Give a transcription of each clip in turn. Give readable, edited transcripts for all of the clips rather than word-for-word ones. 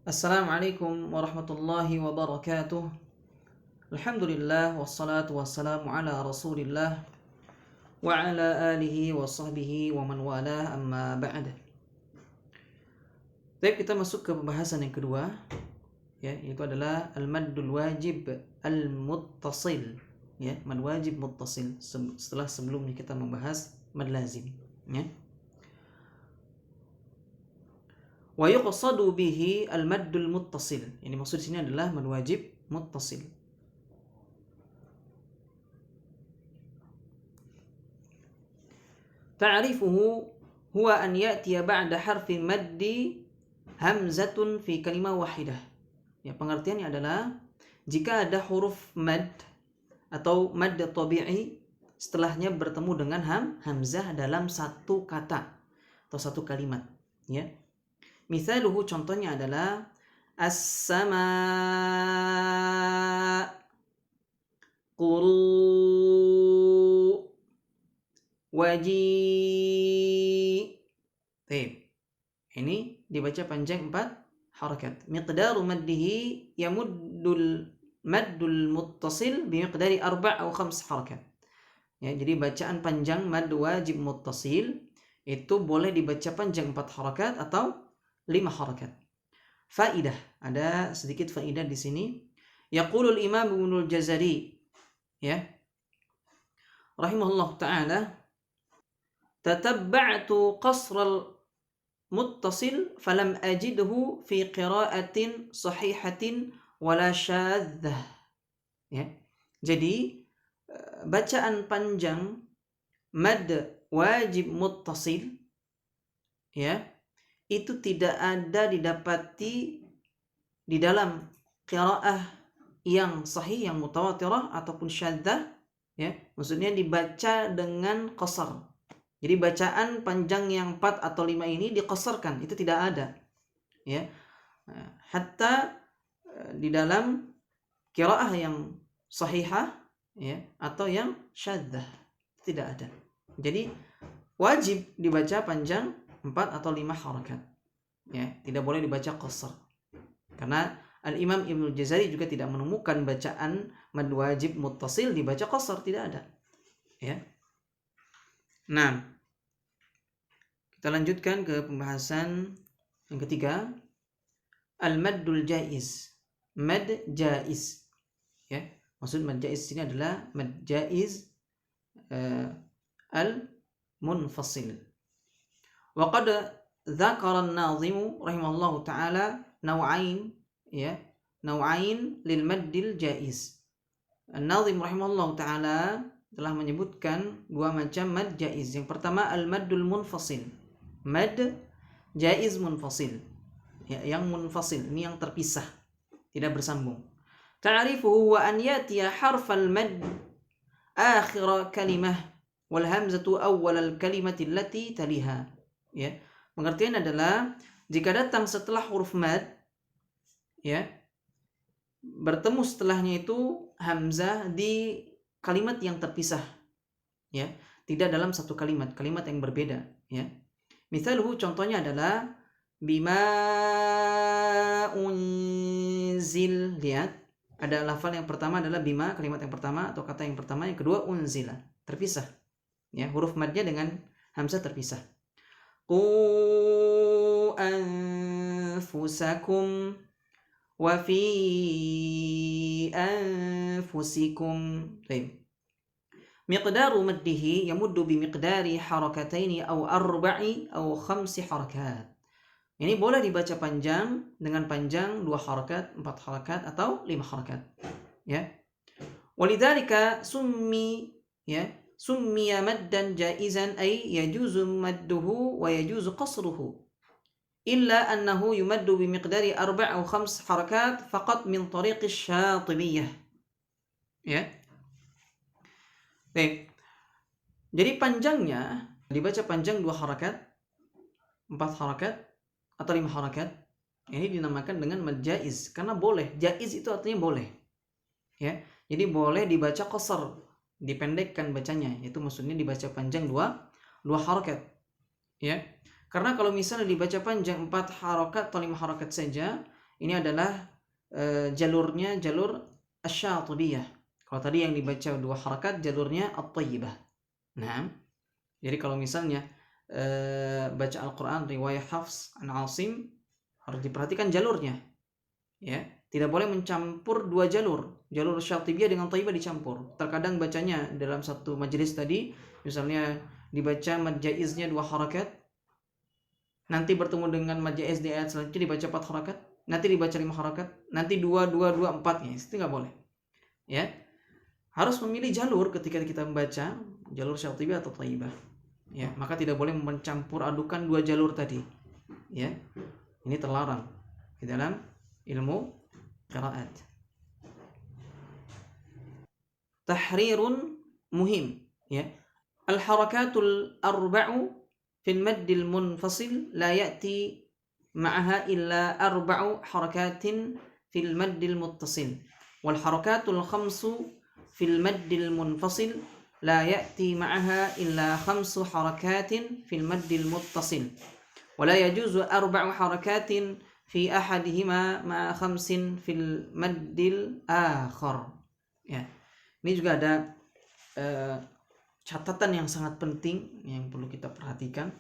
Assalamualaikum warahmatullahi wabarakatuh. Alhamdulillah wassalatu wassalamu ala Rasulillah wa ala alihi wa sahbihi wa man walah amma ba'd. Baik, kita masuk ke pembahasan yang kedua, ya, yaitu adalah al-maddul wajib al-muttasil, ya, mad wajib muttasil. Setelah sebelumnya kita membahas mad lazim, ya. Wa yuqsadu bihi al-maddul muttasil. Ini maksud di sini adalah mad wajib muttasil. Ta'rifuhu huwa an ya'tiya ba'da harfi maddi hamzatun fi kalimah wahidah. Ya, pengertiannya adalah jika ada huruf mad atau mad tabi'i setelahnya bertemu dengan hamzah dalam satu kata atau satu kalimat, ya. Misaluhu, contohnya adalah as-sama, quru, waji. Ini dibaca panjang 4 harakat. Miqdaru maddihi yamuddul maddul muttasil bimiqdari 4 atau 5 harakat. Ya, jadi bacaan panjang mad wajib muttasil itu boleh dibaca panjang 4 harakat atau 5 harakat. Faidah, ada sedikit faidah di sini. Yaqulul Imam Ibnul Jazari, ya, rahimahullah taala, tatabba'tu qasral muttasil falam ajidhu fi qira'atin sahihatin wala syadzah. Ya. Jadi bacaan panjang mad wajib muttasil, ya, itu tidak ada didapati di dalam qiraah yang sahih, yang mutawatirah ataupun syadzah, ya. Maksudnya dibaca dengan qasar. Jadi bacaan panjang yang 4 atau 5 ini diqasarkan, itu tidak ada, ya. Hatta di dalam qiraah yang sahihah, ya, atau yang syadzah tidak ada. Jadi wajib dibaca panjang 4 atau 5 harakat, ya, tidak boleh dibaca qasar. Karena Al-Imam Ibnul Jazari juga tidak menemukan bacaan mad wajib muttasil dibaca qasar, tidak ada, ya. Nah, kita lanjutkan ke pembahasan yang ketiga, al-maddul jaiz. Mad jaiz, ya. Maksud mad jaiz ini adalah mad jaiz al-munfasil. Wa qad dzakara an-nazimu rahimallahu taala nau'ain, ya, nau'ain lil maddil jaiz. An-nazim rahimallahu taala telah menyebutkan 2 macam mad jaiz. Yang pertama al-maddul munfasil. Mad jaiz munfasil, ya, yang munfasil, ini yang terpisah, tidak bersambung. Ta'rifuhu wa an yatiya harfal mad akhir kalimah wal hamzatu awwal al kalimati allati taliha. Ya, pengertian adalah jika datang setelah huruf mad, ya, bertemu setelahnya itu hamzah di kalimat yang terpisah, ya, tidak dalam satu kalimat yang berbeda, ya. Misaluhu, contohnya adalah bima unzil. Lihat, ada lafal yang pertama adalah bima, kalimat yang pertama atau kata yang pertama, yang kedua unzila, terpisah, ya, huruf madnya dengan hamzah terpisah. Qu anfusakum wa fi anfusikum. Baik. Miqdaru maddihi yamuddu bimiqdari harakataini aw 4 aw 5 harakat. Ini boleh dibaca panjang dengan panjang 2 harakat, 4 harakat atau 5 harakat, ya. Walidzalika summi, ya, summiya maddan jaizan ay yajuzu madduhu wa yajuzu qasruhu illa annahu yumaddu bimiqdari 4 aw 5 harakat faqat min tariqi syatibiyah, ya. Baik. Jadi panjangnya dibaca panjang 2 harakat, 4 harakat atau 5 harakat. Ini dinamakan dengan mad jaiz karena boleh. Jaiz itu artinya boleh, ya. Jadi boleh dibaca qasar, dipendekkan bacanya, itu maksudnya dibaca panjang 2 harakat, ya. Karena kalau misalnya dibaca panjang 4 harakat atau 5 harakat saja, ini adalah jalurnya jalur asy-syatibiyah. Kalau tadi yang dibaca 2 harakat jalurnya at-thayyibah. Nah, jadi kalau misalnya baca Al-Quran riwayat Hafs an Asim, harus diperhatikan jalurnya, ya. Tidak boleh mencampur 2 jalur syatibiyah dengan thayyibah dicampur. Terkadang bacanya dalam satu majelis tadi, misalnya dibaca mad jaiznya 2 harakat, nanti bertemu dengan mad jaiz di ayat selanjutnya dibaca 4 harakat, nanti dibaca 5 harakat, nanti 2 2 2 4 itu nggak boleh, ya. Harus memilih jalur ketika kita membaca, jalur syatibiyah atau thayyibah, ya. Maka tidak boleh mencampur adukan 2 jalur tadi, ya. Ini terlarang di dalam ilmu qiraat. Tahrirun muhim, ya. Al-harakatul arba'u fil maddil munfasil la ya'ti ma'aha illa 4 harakatin fil maddil muttasil wal harakatul khamsu fil maddil munfasil la ya'ti ma'aha illa 5 harakatin fil maddil muttasil wa la yajuzu 4 harakatin fi ahadihima ma'a 5 fil maddil akhar. Ya. Ini juga ada catatan yang sangat penting yang perlu kita perhatikan,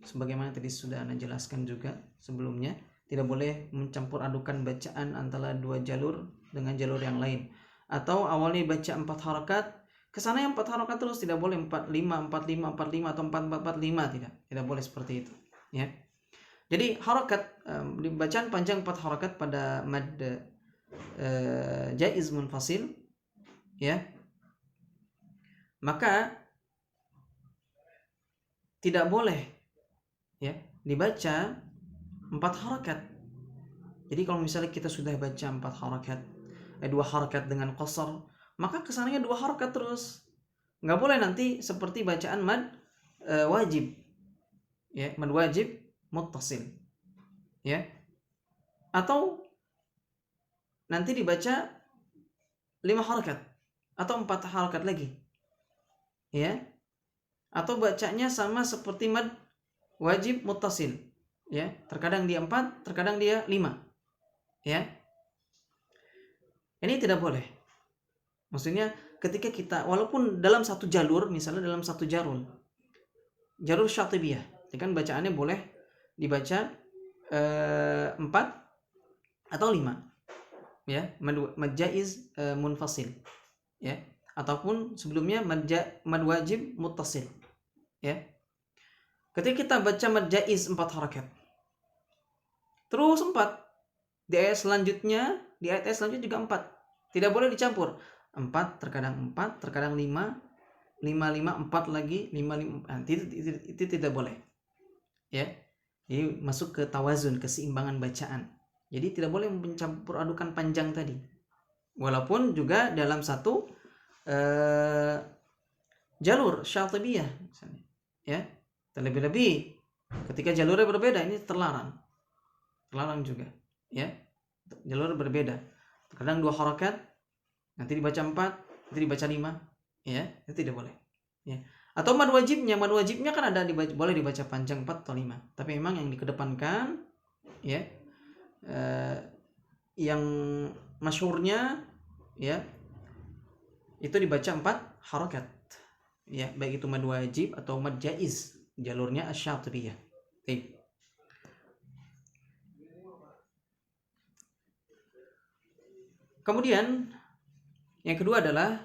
sebagaimana tadi sudah Anda jelaskan juga sebelumnya. Tidak boleh mencampur adukan bacaan antara 2 jalur dengan jalur yang lain. Atau awalnya baca 4 harakat, kesana yang 4 harakat terus, tidak boleh 45 45 45 atau 44 45, tidak boleh seperti itu, ya. Jadi harakat di bacaan panjang 4 harakat pada mad jaiz munfasil, ya. Maka tidak boleh, ya, dibaca 4 harakat. Jadi kalau misalnya kita sudah baca 4 harakat, 2 harakat dengan qasar, maka kesannya 2 harakat terus. Nggak boleh nanti seperti bacaan mad wajib, ya, mad wajib muttasil, ya. Atau nanti dibaca 5 harakat atau 4 harakat lagi, ya. Atau bacanya sama seperti mad wajib muttasil, ya. Terkadang dia 4, terkadang dia 5, ya. Ini tidak boleh. Maksudnya ketika kita walaupun dalam satu jalur, misalnya dalam satu jalur syatibiyah, kan bacaannya boleh dibaca 4 atau 5, ya, mad jaiz munfasil, ya, ataupun sebelumnya mad wajib muttasil, ya. Ketika kita baca mad jaiz 4 harakat, terus 4 di ayat selanjutnya, di ayat selanjutnya juga 4, tidak boleh dicampur. 4 terkadang 4, terkadang 5, 5 4 lagi 5 5, itu tidak boleh, ya. Jadi masuk ke tawazun, keseimbangan bacaan. Jadi tidak boleh mencampur adukan panjang tadi. Walaupun juga dalam satu jalur syatibiyah misalnya, ya. Terlebih-lebih ketika jalurnya berbeda, ini terlarang juga, ya. Jalur berbeda, terkadang 2 harakat, nanti dibaca 4, nanti dibaca 5, ya, itu tidak boleh, ya. Atau mad wajibnya kan ada boleh dibaca panjang 4 atau 5, tapi memang yang dikedepankan, ya, yang masyhurnya, ya, itu dibaca 4 harakat, ya, baik itu mad wajib atau mad jaiz, jalurnya asy-syatibiyah. Kemudian yang kedua adalah,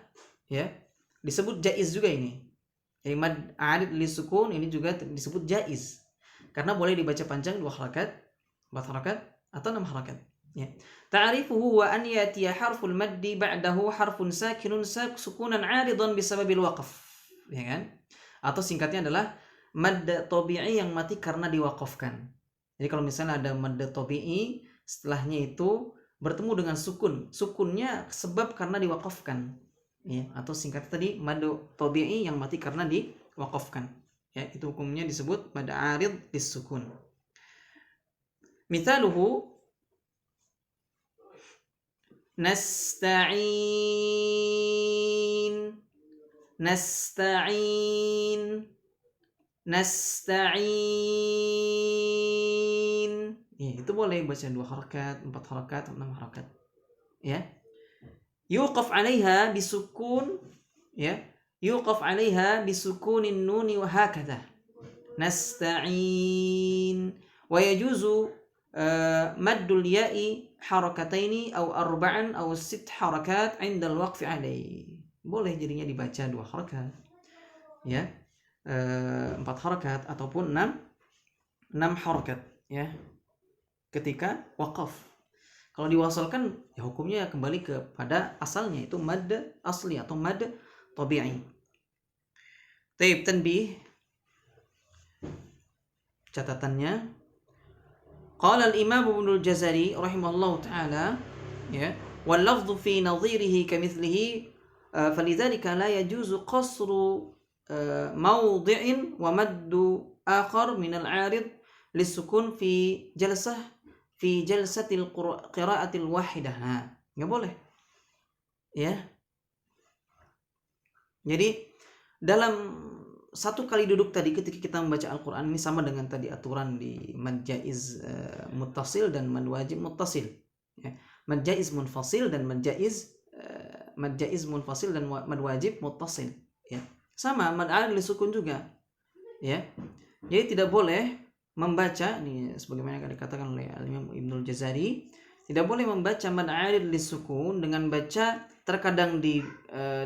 ya, disebut jaiz juga ini. Jadi mad arid li sukun ini juga disebut jaiz karena boleh dibaca panjang 2 harakat, 4 harakat atau 6 harakat, ya. Ta'rifuhu wa an yatiya harful maddi ba'dahu harfun sakinun sukunan 'aridan bisababil waqf, ya kan? Atau singkatnya adalah mad tabi'i yang mati karena diwaqafkan. Jadi kalau misalnya ada mad tabi'i, setelahnya itu bertemu dengan sukunnya sebab karena diwaqafkan, ya. Atau singkat tadi mad tabi'i yang mati karena diwaqafkan, ya, itu hukumnya disebut mad arid lis sukun. Mithaluhu nasta'in, Ya, itu boleh baca 2 harakat, 4 harakat, 6 harakat. Ya. Yuqaf 'alaiha bisukun, ya. Yuqaf 'alaiha bisukunin nuni wa hakadha. Nasta'in wa yajuzu maddul ya'i harakataini aw arba'an aw 6 harakat 'inda al-waqfi 'alaihi. Boleh jadinya dibaca 2 harakat. Ya. 4 harakat ataupun 6 harakat, ya. Ketika waqaf. Kalau diwasalkan ya hukumnya kembali kepada asalnya, itu mad asli atau mad tabi'i. Taib, tanbih, catatannya, qala al-imam Ibnul Jazari rahimahullahu taala, ya, wal lafdhu fi nadhirihi kamithlihi falidhalika la yajuzu qasru mawdi'in wa maddu akhar min al-'arid lisukun fi jalsatil qira'atil wahidah. Nah, enggak boleh. Ya. Jadi dalam satu kali duduk tadi ketika kita membaca Al-Qur'an ini sama dengan tadi aturan di mad jaiz muttasil dan mad wajib muttasil. Ya. Mad jaiz munfasil dan mad jaiz munfasil dan mad wajib muttasil. Ya. Sama mad arid lisukun juga. Ya. Jadi tidak boleh membaca ini sebagaimana yang dikatakan oleh Al-Imam Ibnul Jazari, tidak boleh membaca mad arid lisukun dengan baca terkadang di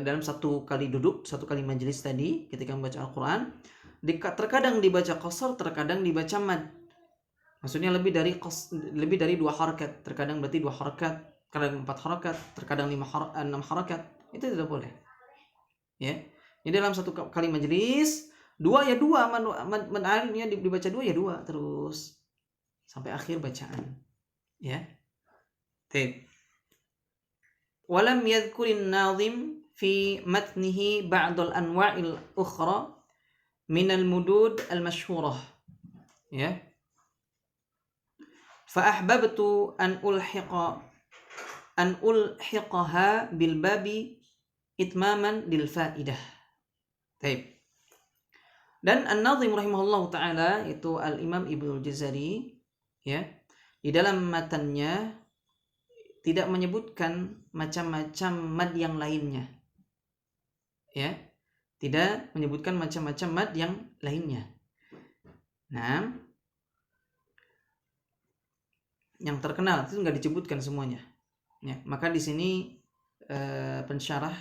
dalam satu kali duduk, satu kali majelis tadi ketika membaca Al-Qur'an, terkadang dibaca qasar, terkadang dibaca mad. Maksudnya lebih dari 2 harakat, terkadang berarti 2 harakat, kadang 4 harakat, terkadang 6 harakat. Itu tidak boleh. Ya. Jadi dalam satu kali majelis 2 ya 2, mad aridnya dibaca 2 ya 2 terus sampai akhir bacaan. Ya. Baik. Walam yadhkurin nazim fi matnihi ba'd al-anwa'il ukhra min al-mudud al-mashhurah. Ya. Fa ahbabtu an ulhiqaha bil babi itmaman lil fa'idah. Baik. Dan An-Nazim rahimahullah ta'ala, itu Al-Imam Ibnul Jazari, ya, di dalam matannya tidak menyebutkan macam-macam mad yang lainnya. Ya, tidak menyebutkan macam-macam mad yang lainnya. Nah, yang terkenal itu enggak disebutkan semuanya. Ya, maka di sini pensyarah,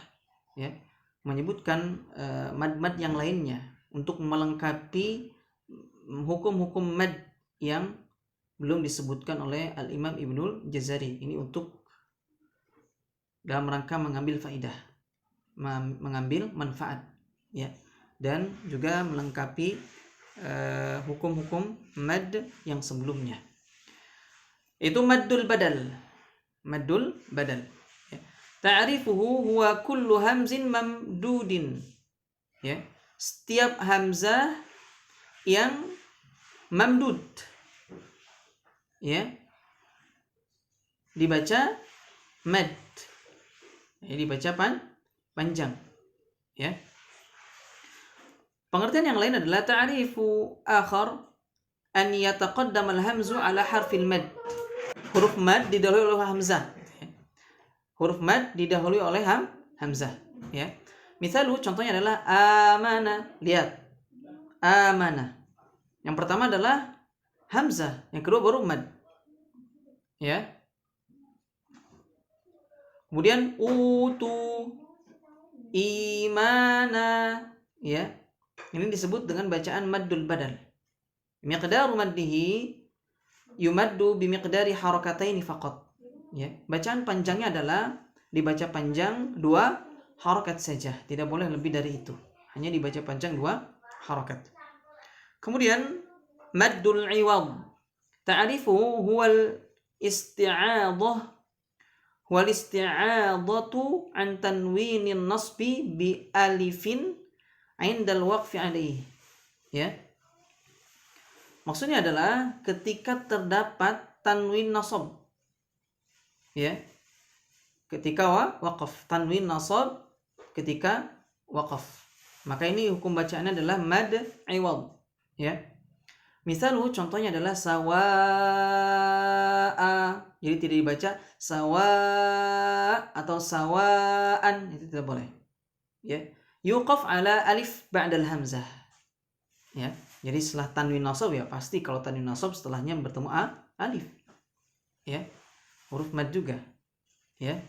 ya, menyebutkan mad-mad yang lainnya untuk melengkapi hukum-hukum mad yang belum disebutkan oleh Al-Imam Ibnul Jazari. Ini untuk dalam rangka mengambil faidah, mengambil manfaat, ya, dan juga melengkapi hukum-hukum mad yang sebelumnya. Itu maddul badal. Maddul badal. Ya. Ta'rifuhu huwa kullu hamzin mamdudin. Ya. Setiap hamzah yang mamdud, ya, dibaca mad, ya, dibaca panjang, ya. Pengertian yang lain adalah ta'rifu akhar an yataqaddam al-hamzu ala harfil mad. Huruf mad didahului oleh hamzah. Huruf mad didahului oleh hamzah, ya. Misalu, contohnya adalah amana. Lihat, amana. Yang pertama adalah hamzah, yang kedua baru mad. Ya. Kemudian utu, imana, ya. Ini disebut dengan bacaan maddul badal. Miqdaru maddihi yumaddu bimiqdari harakataini faqat. Ya. Bacaan panjangnya adalah dibaca panjang 2 harakat saja, tidak boleh lebih dari itu. Hanya dibaca panjang 2 harakat. Kemudian maddul iwad. Ta'rifu huwal isti'adatu an tanwinin nasbi bi alifin 'indal waqfi 'alaihi. Ya. Maksudnya adalah ketika terdapat tanwin nasab. Ya. Ketika waqaf, tanwin nasab ketika waqaf. Maka ini hukum bacaannya adalah mad iwad, ya. Misalu contohnya adalah sawa'a. Jadi tidak dibaca sawa atau sawaan, itu tidak boleh. Ya. Yuqaf ala alif ba'dal hamzah. Ya. Jadi setelah tanwin nasab ya pasti kalau tanwin nasab setelahnya bertemu alif. Ya. Huruf mad juga. Ya.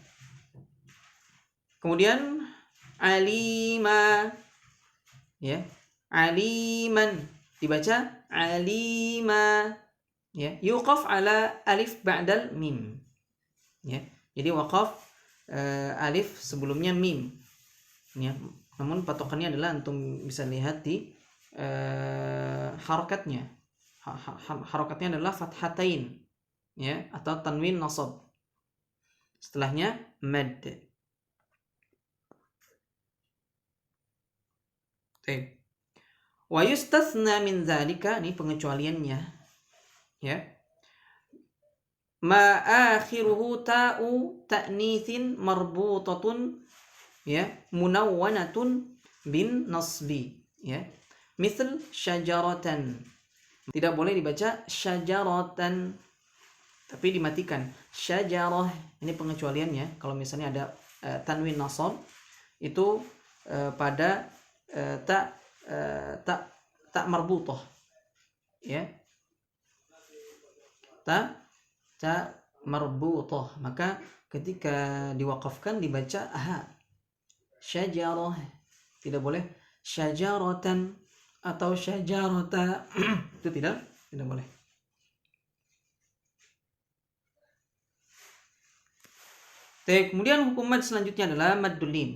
Kemudian alima. Ya. Aliman dibaca alima. Ya, yuqaf ala alif ba'dal mim. Ya. Jadi waqaf alif sebelumnya mim. Ya. Namun patokannya adalah antum bisa lihat di harokatnya. Harokatnya adalah fathatain, ya, atau tanwin nasab. Setelahnya mad. Baik. Wa yustathna min dzalika, ini pengecualiannya. Ya. Ma akhiruhu ta'u ta'nitsin marbutatun, ya, munawwanatun bin nasbi, ya. Misal syajaratan. Tidak boleh dibaca syajaratan, tapi dimatikan syajarah. Ini pengecualiannya. Kalau misalnya ada tanwin nasab itu pada tak marbutah, ya, ta marbutah, maka ketika diwaqafkan dibaca syajarah, tidak boleh syajaratan atau syajarata. Itu tidak boleh. Kemudian hukum mad selanjutnya adalah maddul lim.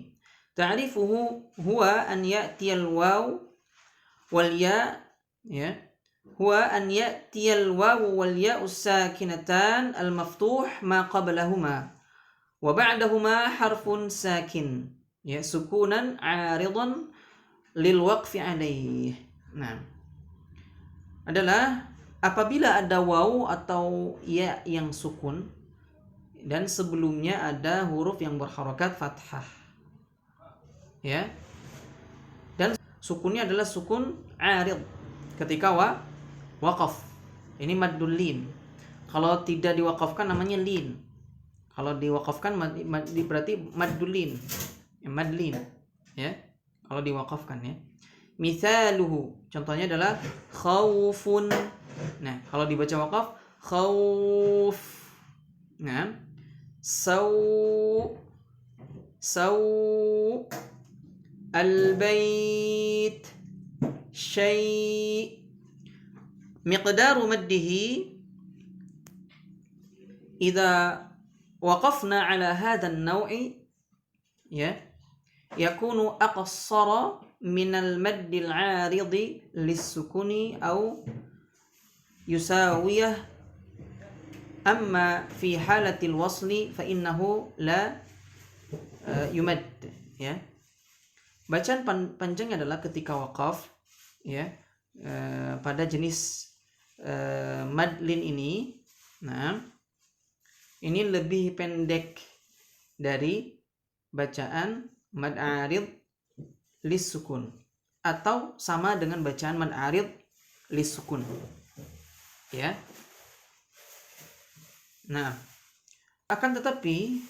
Ta'rifuhu huwa an ya'tiyal waw wal ya, ya, huwa an ya'tiyal waw wal ya sakinatan al maftuh ma qablahuma wa ba'dahuma harfun sakin, ya, sukunan 'aridan lil waqfi alaih. Nah, adalah apabila ada waw atau ya yang sukun dan sebelumnya ada huruf yang berharokat fathah, ya, dan sukunnya adalah sukun 'arid ketika waqaf. Ini maddul lin. Kalau tidak diwaqafkan namanya lin. Kalau diwaqafkan berarti maddul lin, ya, mad lin, ya, kalau diwaqafkan, ya. Misaluhu, contohnya adalah khaufun. Nah, kalau dibaca waqaf khauf. Nah, saw al-bait syai'. Miqdaru maddihi idza waqafna ala hadha an-naw'i, ya, yakunu aqsara min al-madd al-'arid lis-sukuni aw yusawiyah, amma fi halatil wasli fa innahu la yumad, ya. Bacaan panjangnya adalah ketika waqaf, ya, pada jenis mad lin ini. Nah, ini lebih pendek dari bacaan mad arid lis sukun atau sama dengan bacaan mad arid lis sukun, ya. Nah, akan tetapi,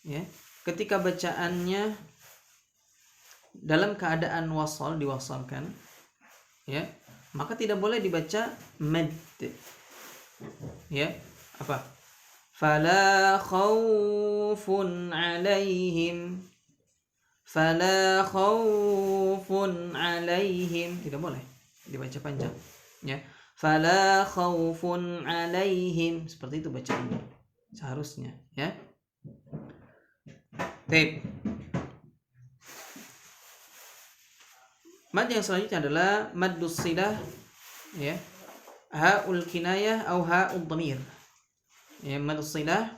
ya, ketika bacaannya dalam keadaan wasal, diwasalkan, ya, maka tidak boleh dibaca mad, ya. Apa? Fala khaufun alaihim, fala khaufun alaihim, tidak boleh dibaca panjang, ya. Fala khaufun alaihim, seperti itu bacaannya seharusnya, ya. Baik. Mad yang selanjutnya adalah maddus silah, ya, ha'ul kinayah atau ha'ud dhamir. Ya, maddus silah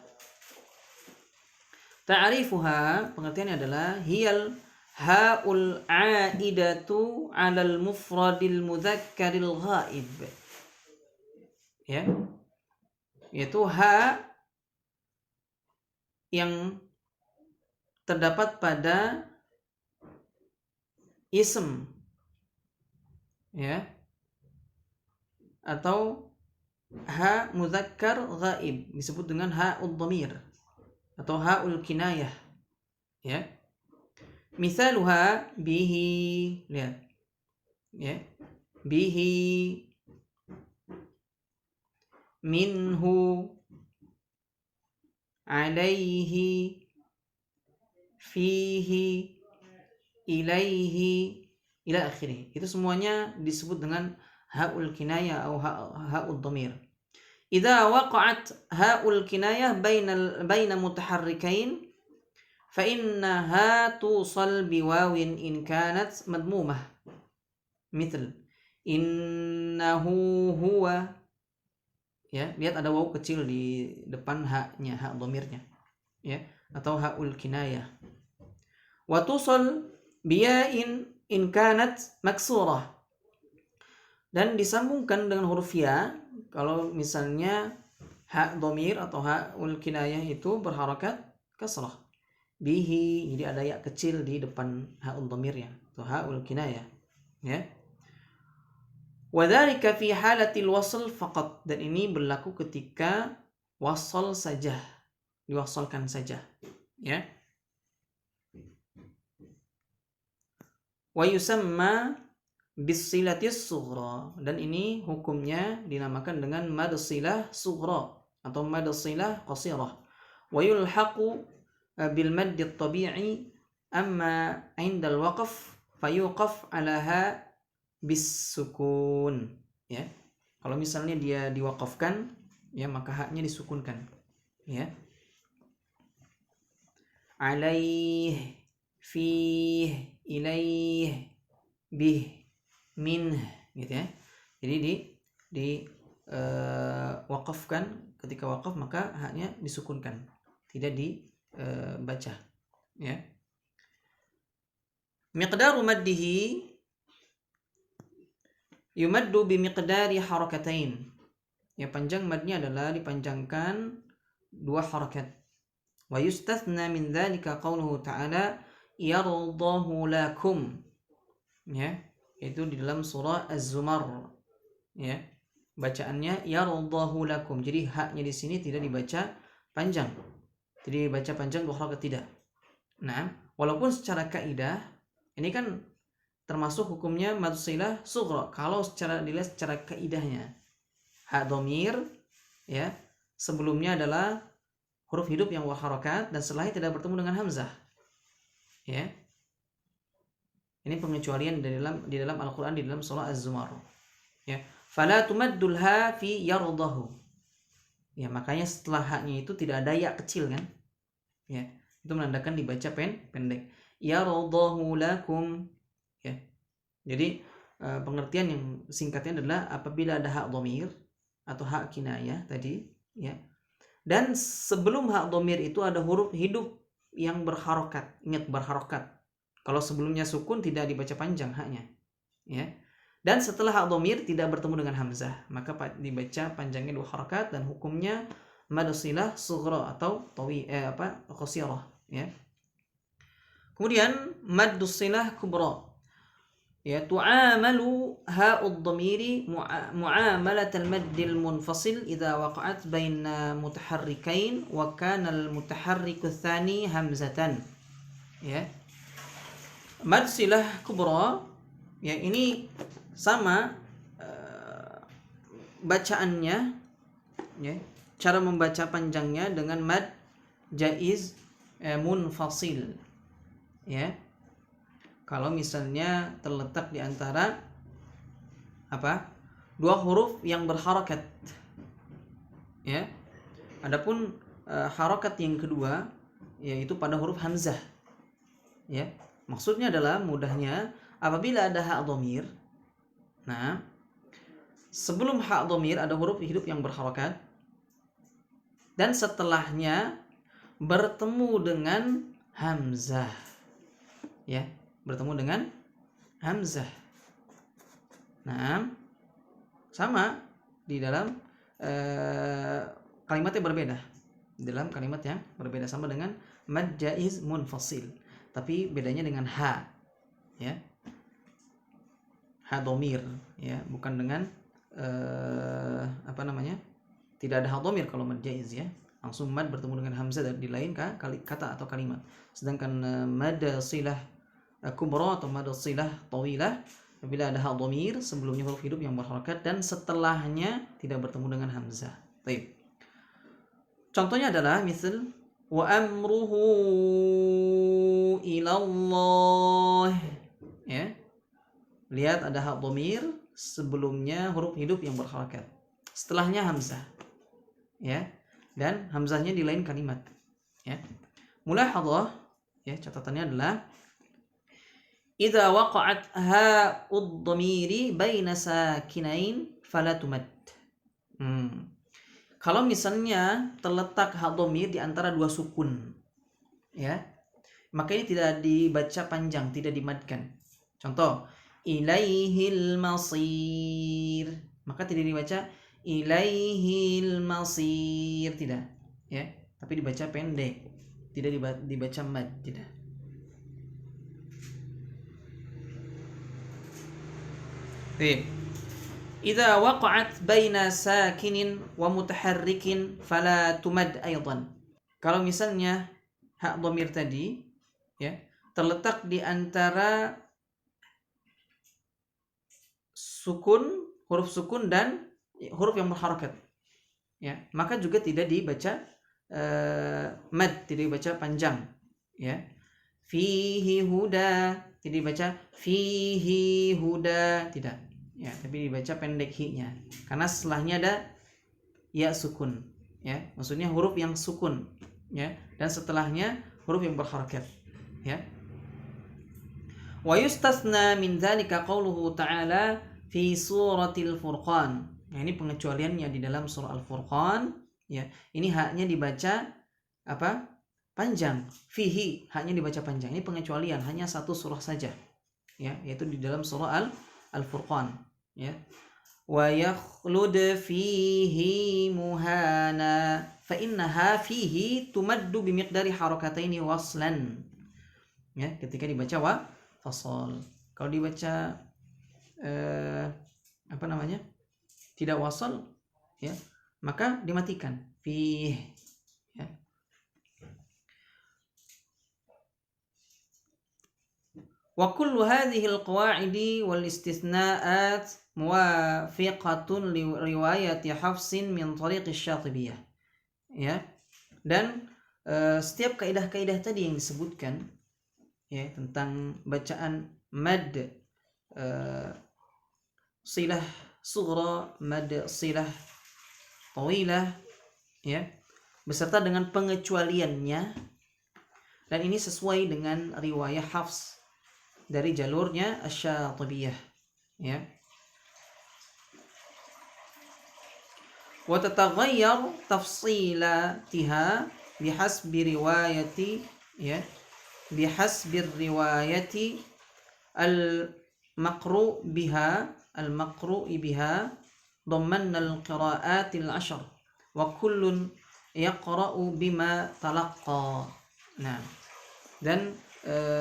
ta'rifuha, pengertiannya adalah hiyal ha'ul 'aidatu 'alal mufradil mudzakkaril ghaib, ya, yaitu ha yang terdapat pada ism, ya, atau ha mudzakkar ghaib disebut dengan ha'ud dhamir atau ha'ul kinayah, ya. Misaluha bihi, lihat, ya, bihi, minhu, alaihi, fihi, ilaihi, ila akhirih. Itu semuanya disebut dengan ha'ul kinayah atau ha'ud dhamir. Idza waqa'at ha'ul kinayah baina mutaharrikain fa innaha tusal biwawin in kanat madmumah. Misal innahu huwa, ya, lihat ada waw kecil di depan haknya, hak dhamirnya, ya, atau ha'ul kinayah. Wa tusal biya'in in kanat maksurah, dan disambungkan dengan huruf ya kalau misalnya hak dhamir atau ha'ul kinayah itu berharakat kasrah. Bihi, jadi ada ya kecil di depan ha'ul dhamirnya atau ha'ul kinayah, ya. Wa dzalika fi halatil wasl faqat, dan ini berlaku ketika wasal saja, diwasalkan saja, ya. Wa yusamma bisilatis sughra, dan ini hukumnya dinamakan dengan mad silah sughra atau mad silah qasirah. Wa yulhaqu bil madd at-tabi'i, amma 'inda al-waqf fayuqaf 'ala ha bis sukun, ya. Kalau misalnya dia diwaqafkan, ya, maka haknya disukunkan, ya. Alaih, fih, ilaih, bih, min, gitu, ya. Jadi di waqafkan, ketika waqaf maka haknya disukunkan, tidak dibaca, ya. Miqdaru maddihi yumaddu bimiqdari harakatain, ya, panjang madnya adalah dipanjangkan 2 harakat. Wa yustathna min dzalika qauluhu ta'ala yardahu lakum, ya, itu di dalam surah Az-Zumar, ya, bacaannya yardahu lakum. Jadi haknya di sini tidak dibaca panjang, jadi dibaca panjang 2 harakat, tidak. Nah, walaupun secara kaidah ini kan termasuk hukumnya mad silah sughra. Kalau dilihat secara kaidahnya, hak dhamir, ya, sebelumnya adalah huruf hidup yang berharakat dan setelahnya tidak bertemu dengan hamzah, ya. Ini pengecualian di dalam Al-Qur'an, di dalam surah Az-Zumar, ya. Fala tumaddul ha fi yardahu, ya, makanya setelah haknya itu tidak ada ya kecil, kan, ya, itu menandakan dibaca pendek. Yardahu lakum, ya. Jadi pengertian yang singkatnya adalah apabila ada hak dhamir atau hak kinayah tadi, ya, dan sebelum hak dhamir itu ada huruf hidup yang berharokat. Ingat, berharokat. Kalau sebelumnya sukun tidak dibaca panjang haknya, ya. Dan setelah hak dhamir tidak bertemu dengan hamzah, maka dibaca panjangnya 2 harakat, dan hukumnya mad silah sughra atau qasirah, ya. Kemudian mad silah kubra, ya, tu'amalu ha'ud dhamiri mu'amalatal maddil munfasil idza waqa'at baina mutaharrikain wa kana al mutaharriku tsani hamzatan, ya. Mad silah kubra, ya, ini sama bacaannya, ya, cara membaca panjangnya dengan mad jaiz munfasil, ya. Kalau misalnya terletak di antara 2 huruf yang berharakat, ya. Adapun harakat yang kedua yaitu pada huruf hamzah, ya. Maksudnya adalah mudahnya apabila ada hak dhamir, nah, sebelum hak dhamir ada huruf hidup yang berharakat dan setelahnya bertemu dengan hamzah, ya, bertemu dengan hamzah. Nah, sama di dalam kalimatnya berbeda. Di dalam kalimat yang berbeda, sama dengan mad jaiz munfasil, tapi bedanya dengan ha, ya. Ha dhamir, ya, bukan dengan apa namanya, tidak ada hal dhamir kalau mad jaiz ya, langsung mad bertemu dengan hamzah di lain kata atau kalimat. Sedangkan mad silah kubra atau mad silah tawilah apabila ada hal dhamir sebelumnya huruf hidup yang berharakat dan setelahnya tidak bertemu dengan hamzah. Baik. Contohnya adalah misal wa amruhu ilallah ya. Lihat ada hak dhamir sebelumnya huruf hidup yang berharakat. Setelahnya hamzah. Ya. Dan hamzahnya di lain kalimat. Ya. Mulahadhah ya, catatannya adalah idza waqa'at ha'ud dhamiri baina sakinain fala tumad. Kalau misalnya terletak hak dhamir di antara dua sukun ya, maka ini tidak dibaca panjang, tidak dimadkan. Contoh, ilaihil masir, maka tidak dibaca ilaihil masir, tidak ya, tapi dibaca pendek, tidak dibaca mad, tidak. Idza waqa'at baina sakinin wa mutaharrikin fala tumad aidan. Kalau misalnya hak dhamir tadi ya terletak di antara sukun, huruf sukun dan huruf yang berharakat ya, maka juga tidak dibaca mad, tidak dibaca panjang ya. Fihi huda, tidak dibaca fihi huda, tidak ya, tapi dibaca pendek hi-nya karena setelahnya ada ya sukun ya, maksudnya huruf yang sukun ya, dan setelahnya huruf yang berharakat ya. Wa yustasna min dzalika qauluhu ta'ala fi suratil furqan. Nah, ini pengecualiannya di dalam surah Al-Furqan ya. Ini haknya dibaca apa? Panjang. Fihi haknya dibaca panjang. Ini pengecualian, hanya satu surah saja ya, yaitu di dalam surah Al-Furqan ya. Wa yakhlud fihi muhana fa innaha fihi tumaddu bi miqdari harakataini waslan ya, ketika dibaca wa fasal. Kalau dibaca apa namanya, tidak wasal ya, maka dimatikan fih ya. Wa kullu hadhihi al-qawa'idi wal istithna'at muwafiqatun li riwayati Hafsin min tariq asy-Syatibiyah ya. Dan setiap kaidah-kaidah tadi yang disebutkan ya tentang bacaan mad silah sughra, mad silah tawilah ya, beserta dengan pengecualiannya, dan ini sesuai dengan riwayah Hafs dari jalurnya Asy-Syatibiyah ya. Wa tataghayyar tafsilatiha bihasbi riwayati ya, bihasbi riwayati al-maqru biha dhammanna al-qira'at al-'ashr wa kullun yaqra'u bima talaqqa. Nah, dan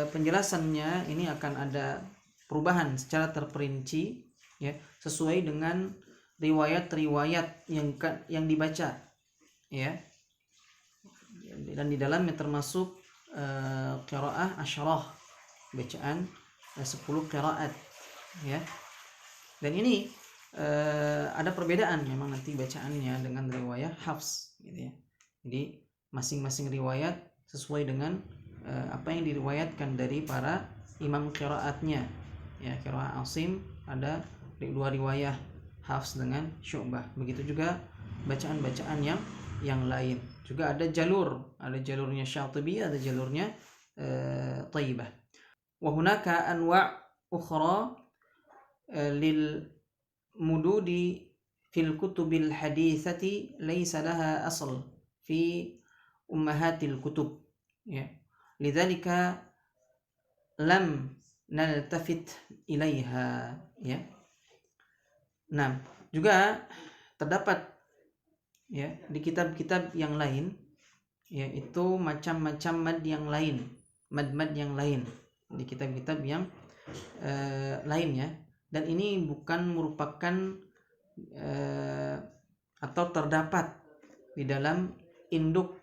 penjelasannya ini akan ada perubahan secara terperinci ya, sesuai dengan riwayat-riwayat yang dibaca ya, dan di dalamnya termasuk qiraah asyarah, bacaan 10 qiraat ya. Dan ini ada perbedaan memang nanti bacaannya dengan riwayat Hafs gitu ya. Jadi masing-masing riwayat sesuai dengan apa yang diriwayatkan dari para imam qiraatnya ya. Qiraah Asim ada dua riwayah, Hafs dengan Syu'bah. Begitu juga bacaan-bacaan yang lain. Juga ada jalurnya Syatibi, ada jalurnya Thayyibah. Wa hunaka anwa' ukhra lil mududi fil kutubil haditsati laysa laha asl fi ummahatil kutub ya. Lidzalika lam naltafit ilaiha ya. Nah, juga terdapat ya di kitab-kitab yang lain yaitu macam-macam mad yang lain, mad-mad yang lain di kitab-kitab yang lain ya. Dan ini bukan merupakan atau terdapat di dalam induk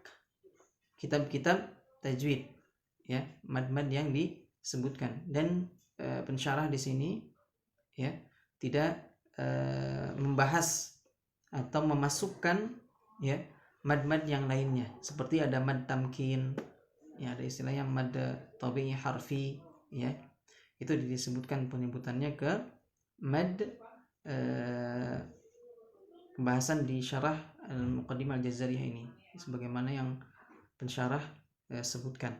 kitab-kitab tajwid, ya, mad-mad yang disebutkan. Dan pensyarah di sini ya tidak membahas atau memasukkan ya mad-mad yang lainnya, seperti ada mad tamkin, ya ada istilahnya mad tabi'i harfi, ya itu disebutkan penyebutannya ke mad pembahasan di syarah Al-Muqaddimah Al-Jazariyah ini, sebagaimana yang pensyarah sebutkan.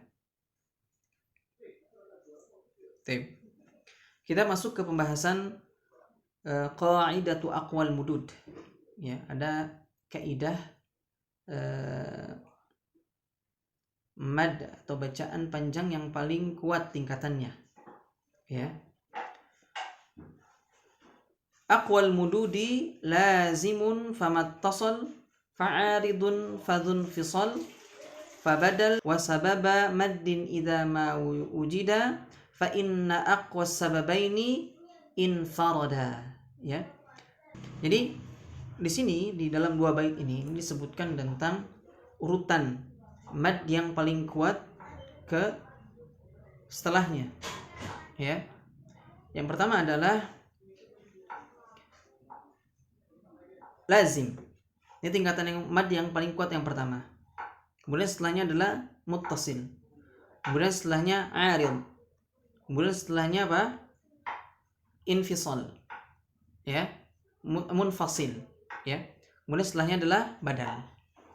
Kita masuk ke pembahasan qaidatu aqwal mudud. Ya, ada kaidah mad atau bacaan panjang yang paling kuat tingkatannya. Ya. Aqwal mududi lazimun famattasal fa'aridun fadhun fisal fabadal wa sababa maddin idza ma wujida fa inna aqwas sababaini infarada. Ya. Jadi di sini di dalam dua bait ini disebutkan tentang urutan mad yang paling kuat ke setelahnya. Ya. Yang pertama adalah lazim. Ini tingkatan yang mad yang paling kuat yang pertama. Kemudian setelahnya adalah muttasil. Kemudian setelahnya arid. Kemudian setelahnya apa? Infisal. Ya. Munfasil. Ya. Kemudian setelahnya adalah badal.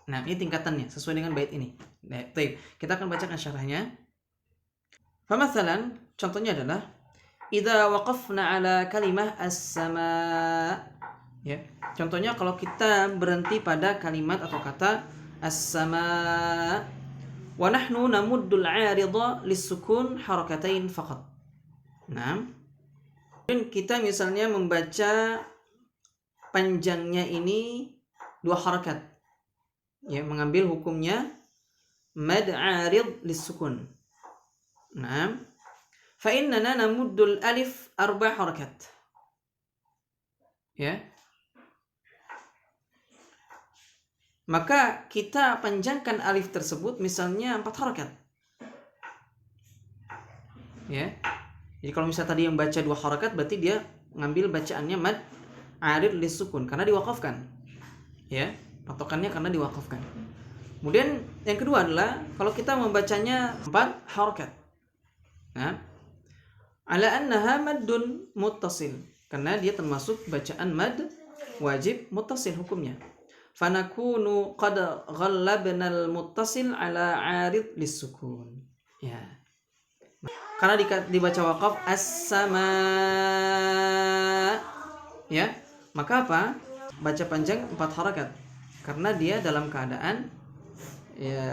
Nah, ini tingkatannya sesuai dengan bait ini. Baik, kita akan bacakan syarahnya. Famathalan, contohnya adalah idza waqafna ala kalimah as-sama. Ya. Contohnya kalau kita berhenti pada kalimat atau kata as-sama wa nahnu namuddul 'arida lis-sukun harakatain faqat. Nah, dan kita misalnya membaca panjangnya ini 2 harakat. Ya, mengambil hukumnya mad 'arid lis-sukun. Nah, fa innana namuddul alif 4 harakat. Ya. Maka kita panjangkan alif tersebut misalnya 4 harakat. Ya. Jadi kalau misalnya tadi yang baca 2 harakat berarti dia ngambil bacaannya mad 'arid lis-sukun karena diwaqafkan. Ya, patokannya karena diwaqafkan. Kemudian yang kedua adalah kalau kita membacanya 4 harakat. Nah, ala annaha maddun muttasil, karena dia termasuk bacaan mad wajib muttasil hukumnya. Fanakunu qad ghallabna al-muttasil ala 'arid lis-sukun. Ya. Karena dibaca waqaf as-sama, ya, maka apa? Baca panjang 4 harakat. Karena dia dalam keadaan ya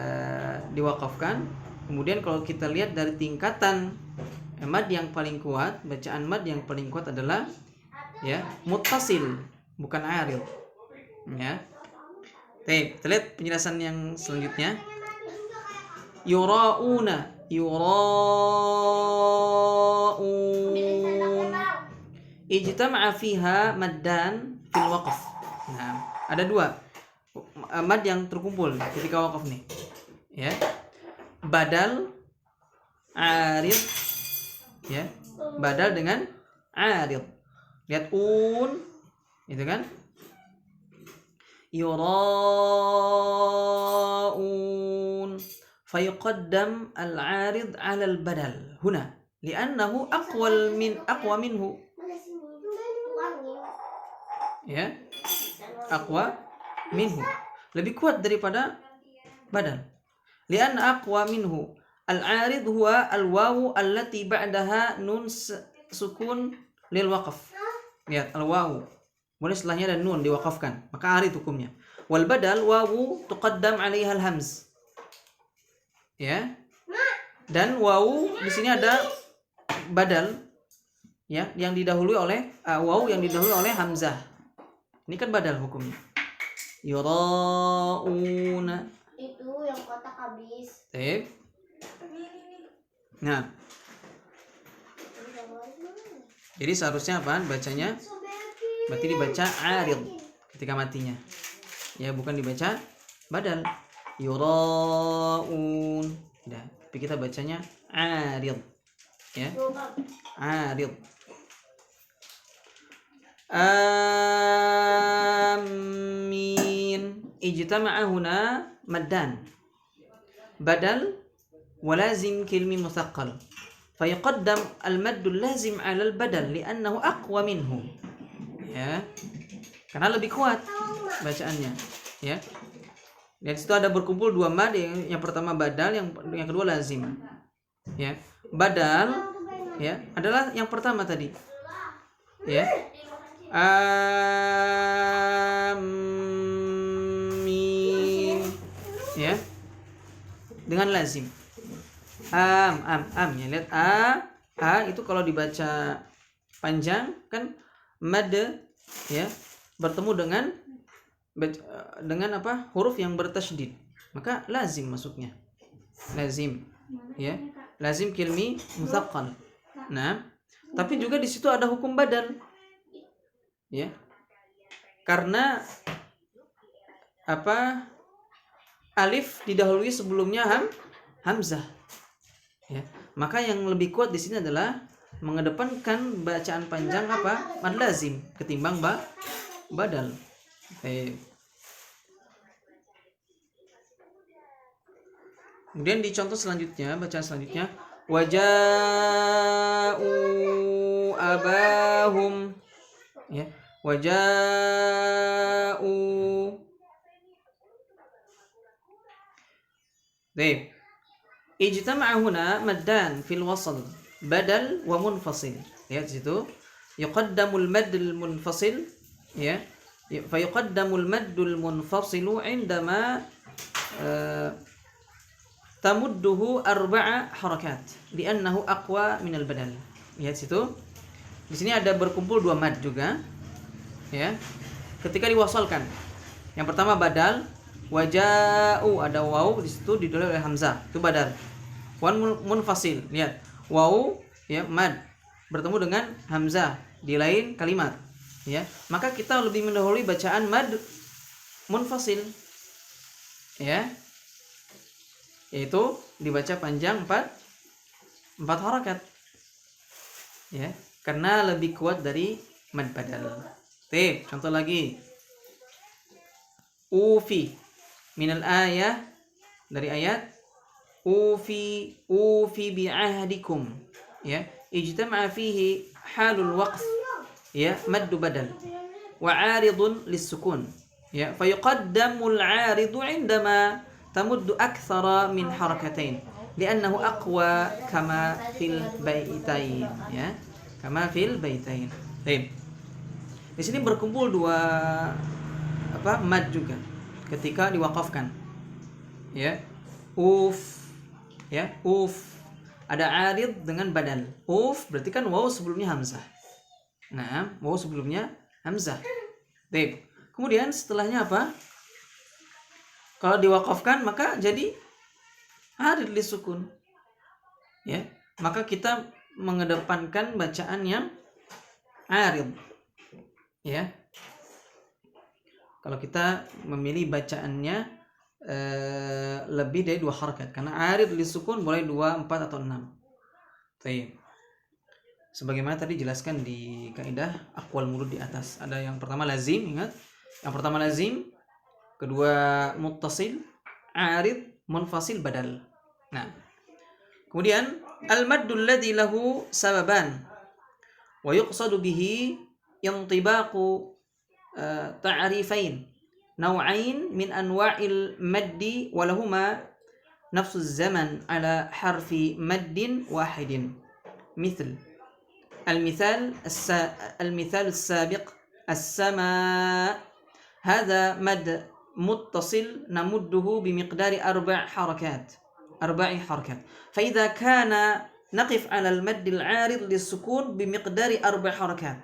diwaqafkan. Kemudian kalau kita lihat dari tingkatan mad yang paling kuat, bacaan mad yang paling kuat adalah ya muttasil, bukan 'arid. Ya. Baik, kita lihat penjelasan yang selanjutnya. Yura'una, yura'un. Ijtama'a fiha maddan fil waqf. Nah, ada 2 mad yang terkumpul ketika waqaf nih. Ya. Badal, arid. Ya. Badal dengan arid. Lihat itu kan? Yura'un fayuqaddam al-'arid 'ala al-badal huna li'annahu aqwa minhu. Ya, aqwa minhu, lebih kuat daripada badal. Li'anna aqwa minhu. Al-'arid huwa al-wawu allati ba'daha nun sukun lil waqf. Lihat al-wawu. Kemudian setelahnya ada nun diwaqafkan, maka arid hukumnya. Wal badal wawu tuqaddam 'alaiha al-hamz. Ya. Dan wawu di sini ada badal ya yang didahului oleh wawu yang didahului oleh hamzah. Ini kan badal hukumnya. Yura'una. Itu yang kotak habis. Nah. Jadi seharusnya apa bacanya? berarti dibaca arid ketika matinya. Ya, bukan dibaca badal. Yuraun. Nah, tapi kita bacanya arid. Ya. Arid. Amin. Ijtama'a huna maddan. Badal ولازم كلمة مثقل فيقدم المد اللازم على البدل لأنه أقوى منه, ya, karena lebih kuat bacaannya, ya. Dan situ ada berkumpul dua mad, yang pertama badal, yang kedua lazim, ya. Badal, ya, adalah yang pertama tadi, ya. Amin, ya, dengan lazim. Ya, lihat a itu kalau dibaca panjang kan mad, ya, bertemu dengan apa, huruf yang bertasydid, maka lazim masuknya, lazim, ya, lazim kilmi mutsaqqal. Nah, tapi juga di situ ada hukum badal, ya, karena apa, alif didahului sebelumnya hamzah. Ya, maka yang lebih kuat di sini adalah mengedepankan bacaan panjang apa, mad lazim ketimbang badal. Kemudian di contoh selanjutnya, bacaan selanjutnya, waja'u abahum, ya, waja'u. Baik. Ijtama'a huna maddan fil wasl badal wa munfasil. Ya, di situ yuqaddamul maddul munfasil, ya. Fa yuqaddamul maddul munfasilu 'indama tamudduhu arba'a harakat li'annahu aqwa minal badal. Ya, di situ. Di sini ada berkumpul dua mad juga, ya. Ketika diwasalkan. Yang pertama badal, waja'u, ada waw di situ didahului oleh hamzah, itu badal. Wan munfasil, lihat, waw, ya, mad bertemu dengan hamzah di lain kalimat, ya, maka kita lebih mendahului bacaan mad munfasil, ya, yaitu dibaca panjang 4 harakat, ya, karena lebih kuat dari mad badal. Contoh lagi, ufi minal ayah, dari ayat ufi bi'ahdikum, ya, ijtama'a fihi halul waqf, ya, maddu badal wa 'aridun lis-sukun, ya, fa yuqaddamul 'aridu 'indama tamuddu aktsara min harakatain li'annahu aqwa kama fil baitain, ya, kama fil baitain. Baik. Di sini berkumpul dua apa, mad juga ketika diwaqafkan, ya, ya, ada arid dengan badal. Berarti kan waw sebelumnya hamzah. Nah, waw sebelumnya hamzah. Baik. Kemudian setelahnya apa? Kalau diwaqafkan maka jadi arid lisukun. Ya, maka kita mengedepankan bacaan yang arid. Ya. Kalau kita memilih bacaannya lebih dari 2 harakat, karena arid lisukun boleh 2, 4 atau 6. Baik. Sebagaimana tadi jelaskan di kaidah aqwal murud di atas, ada yang pertama lazim, ingat, yang pertama lazim, kedua muttasil, arid, munfasil, badal. Nah, kemudian al-maddul ladzi lahu sababan wa yuqsadu bihi intibaqu ta'rifain نوعين من أنواع المد ولهما نفس الزمن على حرف مد واحد مثل المثال السابق السماء هذا مد متصل نمده بمقدار 4 حركات فإذا كان نقف على المد العارض للسكون بمقدار 4 حركات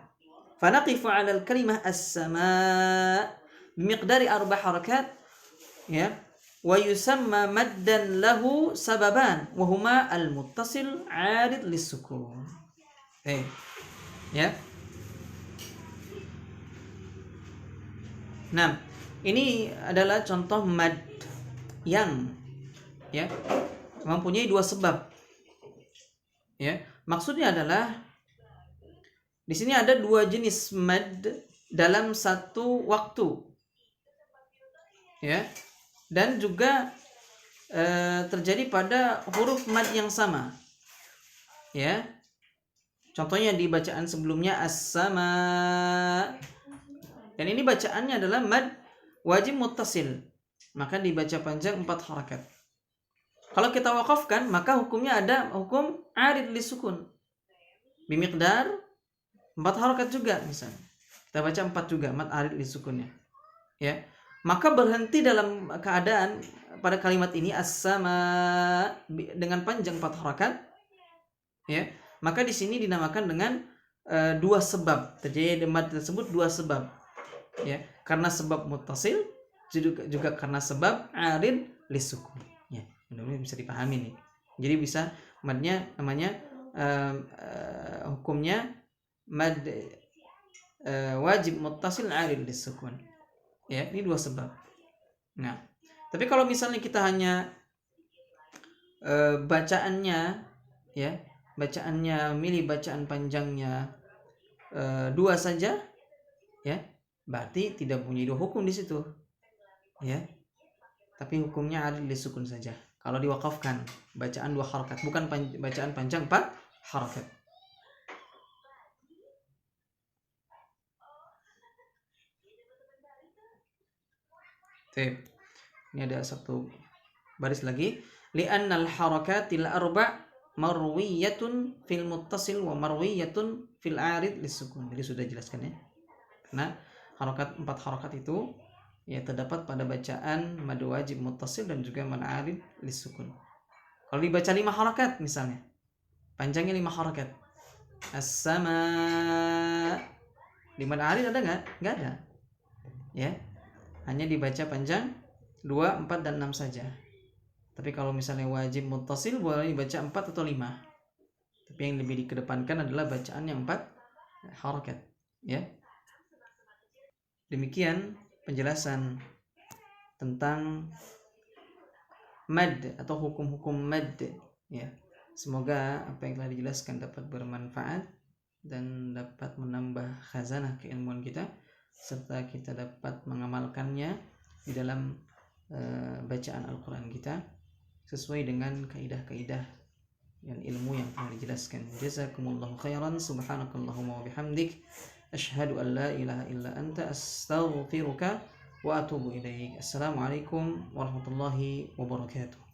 فنقف على الكلمة السماء بمقدار 4 حركات، ya, ويسمى مدا له سببان وهما المتصل عارض للسكون. Ya. Nah, ini adalah contoh mad yang ya mempunyai dua sebab. Ya, maksudnya adalah di sini ada dua jenis mad dalam satu waktu. Ya. Dan juga terjadi pada huruf mad yang sama. Ya. Contohnya di bacaan sebelumnya as-sama. Dan ini bacaannya adalah mad wajib muttasil. Maka dibaca panjang 4 harakat. Kalau kita wakafkan, maka hukumnya ada hukum arid li sukun. Bimiqdar 4 harakat juga misalnya. Kita baca 4 juga mad arid li sukunnya. Ya. Maka berhenti dalam keadaan pada kalimat ini as-sama dengan panjang 4 harakat. Ya. Maka di sini dinamakan dengan dua sebab. Terjadi mad tersebut dua sebab. Ya, karena sebab muttasil juga karena sebab arid lisukun. Ya, mudah-mudahan bisa dipahami nih. Jadi bisa madnya namanya hukumnya mad wajib muttasil arid lisukun. Ya, ini dua sebab. Nah, tapi kalau misalnya kita hanya bacaannya ya, bacaannya milih bacaan panjangnya dua saja ya, berarti tidak punya dua hukum di situ, ya. Tapi hukumnya adil disukun saja. Kalau diwakafkan bacaan 2 harakat, bukan bacaan panjang 4 harakat. Ini ada satu baris lagi. Li'annal harakatil arba' marwiyatun fil muttasil wa marwiyatun fil arid lisukun. Jadi sudah jelaskan ya. Karena 4 harakat itu ya terdapat pada bacaan mad wajib muttasil dan juga mad arid lisukun. Kalau dibaca 5 harakat misalnya, panjangnya 5 harakat. As-sama. Di mad arid ada enggak? Enggak ada. Ya. Hanya dibaca panjang 2, 4 dan 6 saja. Tapi kalau misalnya wajib muttasil boleh dibaca 4 atau 5. Tapi yang lebih dikedepankan adalah bacaan yang 4 harakat, ya. Demikian penjelasan tentang mad atau hukum-hukum mad ya. Semoga apa yang telah dijelaskan dapat bermanfaat dan dapat menambah khazanah keilmuan kita serta kita dapat mengamalkannya di dalam bacaan Al-Qur'an kita sesuai dengan kaidah-kaidah dan ilmu yang telah dijelaskan. Jazakumullahu khairan, subhanakallahumma wa bihamdik, asyhadu an la ilaha illa anta, astaghfiruka wa atubu ilaik. Assalamualaikum warahmatullahi wabarakatuh.